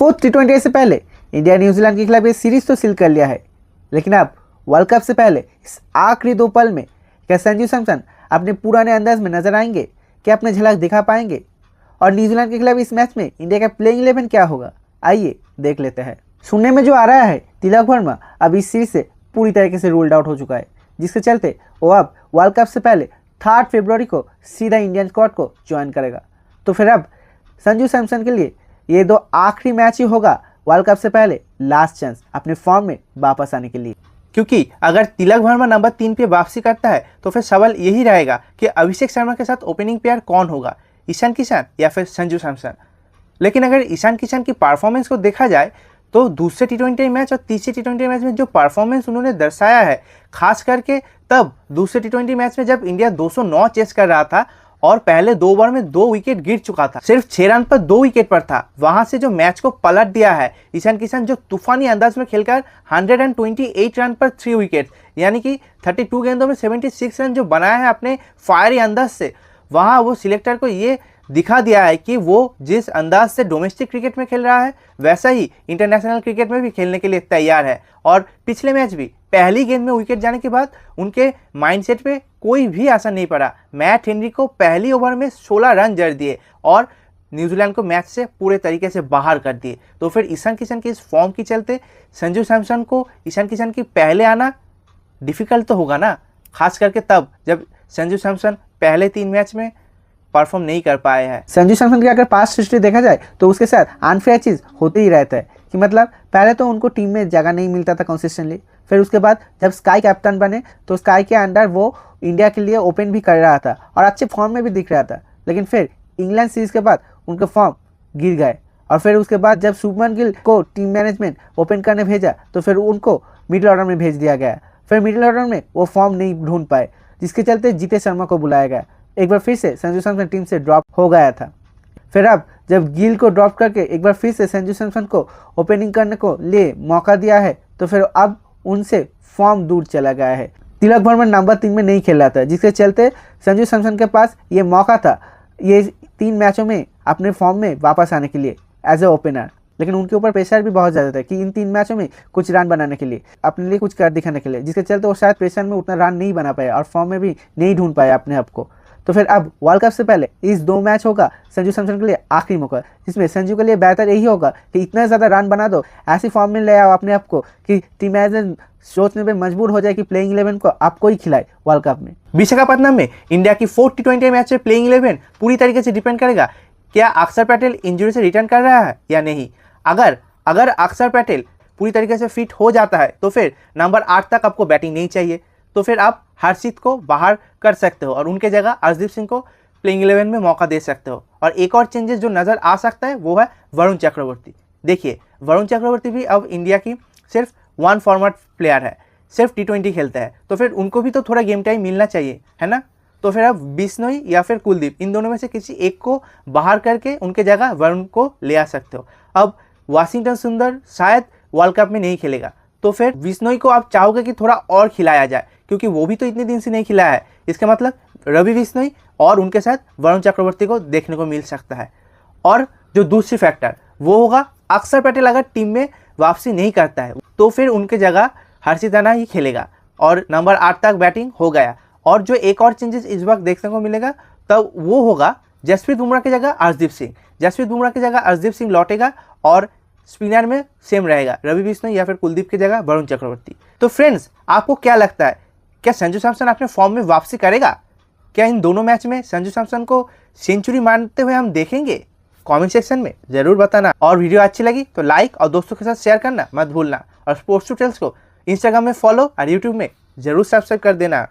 Fourth टी20 से पहले India New Zealand के खिलाफ ये सीरीज तो सील कर लिया है, लेकिन अब वर्ल्ड कप से पहले इस आखिरी 2 पल में क्या संजू सैमसन अपने पुराने अंदाज में नजर आएंगे, क्या अपने झलक दिखा पाएंगे? और न्यूजीलैंड के खिलाफ इस मैच में इंडिया का प्लेइंग 11 क्या होगा, आइए देख लेते हैं। सुनने में जो आ रहा है, तिलक वर्मा अब इस सीरीज से पूरी तरीके से रूल्ड आउट हो चुका है, जिसके चलते वो अब वर्ल्ड कप से पहले 3 फरवरी को सीधा इंडियन स्क्वाड को ज्वाइन करेगा। तो फिर अब संजू सैमसन के लिए ये 2 आखिरी मैच ही होगा वर्ल्ड कप से पहले लास्ट चांस अपने फॉर्म में वापस आने के लिए। क्योंकि अगर तिलक वर्मा नंबर 3 पे वापसी करता है तो फिर सवाल यही रहेगा कि अभिषेक शर्मा के साथ ओपनिंग पेयर कौन होगा, ईशान किशन या फिर संजू सैमसन। लेकिन अगर ईशान किशन की परफॉर्मेंस को देखा जाए तो दूसरे टी20 मैच और तीसरे टी20 मैच में जो परफॉर्मेंस उन्होंने दर्शाया है, खास करके तब दूसरे टी20 मैच में जब इंडिया 209 चेस कर रहा था और पहले 2 ओवर में 2 विकेट गिर चुका था, सिर्फ 6 रन पर 2 विकेट पर था, वहां से जो मैच को पलट दिया है ईशान किशन, जो तूफानी अंदाज में खेलकर 128 रन पर 3 विकेट, यानी कि 32 गेंदों में 76 रन जो बनाया है अपने फायरी अंदाज से, वहां वो सिलेक्टर को ये दिखा दिया है कि वो जिस अंदाज से डोमेस्टिक क्रिकेट में खेल रहा है वैसा ही इंटरनेशनल क्रिकेट में भी खेलने के लिए तैयार है। और पिछले मैच भी पहली गेंद में विकेट जाने के बाद उनके माइंडसेट पे कोई भी असर नहीं पड़ा। मैट हेनरी को पहली ओवर में 16 रन जड़ दिए और न्यूजीलैंड को मैच से पूरे तरीके से बाहर कर दिए। तो फिर ईशान किशन के इस फॉर्म के चलते संजू सैमसन को ईशान किशन की पहले आना डिफिकल्ट तो होगा ना, खास करके तब जब संजू सैमसन पहले 3 मैच में परफॉर्म नहीं कर पाए हैं। संजू सैमसन की अगर पास्ट हिस्ट्री देखा जाए तो उसके साथ अनफेयर चीज़ होते ही रहता है कि मतलब पहले तो उनको टीम में जगह नहीं मिलता था कंसिस्टेंटली, फिर उसके बाद जब स्काई कैप्टन बने तो स्काई के अंडर वो इंडिया के लिए ओपन भी कर रहा था और अच्छे फॉर्म में भी दिख रहा था। लेकिन फिर इंग्लैंड सीरीज के बाद उनके फॉर्म गिर गए और फिर उसके बाद जब शुभमन गिल को टीम मैनेजमेंट ओपन करने भेजा तो फिर उनको मिडिल ऑर्डर में भेज दिया गया। फिर मिडिल ऑर्डर में वो फॉर्म नहीं ढूंढ पाए, जिसके चलते जीतेश शर्मा को बुलाया गया। एक बार फिर से संजू सैमसन टीम से ड्रॉप हो गया था। फिर अब जब गिल को ड्रॉप करके एक बार फिर से संजू सैमसन को ओपनिंग करने को लिए मौका दिया है तो फिर अब उनसे फॉर्म दूर चला गया है। तिलक वर्मा नंबर 3 में नहीं खेल रहा था, जिसके चलते संजू सैमसन के पास ये मौका था ये 3 मैचों में अपने फॉर्म में वापस आने के लिए एज ए ओपनर। लेकिन उनके ऊपर प्रेशर भी बहुत ज़्यादा था कि इन 3 मैचों में कुछ रन बनाने के लिए, अपने लिए कुछ कर दिखाने के लिए, जिसके चलते वो शायद प्रेशर में उतना रन नहीं बना पाया और फॉर्म में भी नहीं ढूंढ पाया अपने आप को। तो फिर अब वर्ल्ड कप से पहले इस 2 मैच होगा संजू सैमसन के लिए आखिरी मौका, जिसमें संजू के लिए बेहतर यही होगा कि इतना ज़्यादा रन बना दो, ऐसी फॉर्म में ले आओ अपने आप को कि टीम मैनेजमेंट सोचने पे मजबूर हो जाए कि प्लेइंग 11 को आपको ही खिलाए वर्ल्ड कप में। विशाखापट्टनम में इंडिया की 4 टी20 मैच में प्लेइंग 11 पूरी तरीके से डिपेंड करेगा क्या अक्षर पटेल इंजरी से रिटर्न कर रहा है या नहीं। अगर अक्षर पटेल पूरी तरीके से फिट हो जाता है तो फिर नंबर 8 तक आपको बैटिंग नहीं चाहिए, तो फिर आप हर्षित को बाहर कर सकते हो और उनके जगह अर्शदीप सिंह को प्लेइंग 11 में मौका दे सकते हो। और एक और चेंजेस जो नज़र आ सकता है वो है वरुण चक्रवर्ती। देखिए वरुण चक्रवर्ती भी अब इंडिया की सिर्फ 1 फॉर्मेट प्लेयर है, सिर्फ टी20 खेलता है, तो फिर उनको भी तो थोड़ा गेम टाइम मिलना चाहिए, है ना। तो फिर अब बिश्नोई या फिर कुलदीप, इन दोनों में से किसी एक को बाहर करके उनके जगह वरुण को ले आ सकते हो। अब वाशिंगटन सुंदर शायद वर्ल्ड कप में नहीं खेलेगा, तो फिर बिश्नोई को आप चाहोगे कि थोड़ा और खिलाया जाए, क्योंकि वो भी तो इतने दिन से नहीं खिलाया है। इसका मतलब रवि बिश्नोई और उनके साथ वरुण चक्रवर्ती को देखने को मिल सकता है। और जो दूसरी फैक्टर वो होगा अक्षर पटेल अगर टीम में वापसी नहीं करता है तो फिर उनके जगह हर्षित राणा ही खेलेगा और नंबर 8 तक बैटिंग हो गया। और जो एक और चेंजेस इस वक्त देखने को मिलेगा तब वो होगा जसप्रीत बुमराह की जगह अर्शदीप सिंह। जसप्रीत बुमराह की जगह अर्शदीप सिंह लौटेगा और स्पिनर में सेम रहेगा रवि बिश्नोई या फिर कुलदीप की जगह वरुण चक्रवर्ती। तो फ्रेंड्स आपको क्या लगता है, क्या संजू सैमसन अपने फॉर्म में वापसी करेगा? क्या इन दोनों मैच में संजू सैमसन को सेंचुरी मारते हुए हम देखेंगे? कमेंट सेक्शन में ज़रूर बताना। और वीडियो अच्छी लगी तो लाइक और दोस्तों के साथ शेयर करना मत भूलना। और स्पोर्ट्स ट्यूटोरियल्स को इंस्टाग्राम में फॉलो और यूट्यूब में ज़रूर सब्सक्राइब कर देना।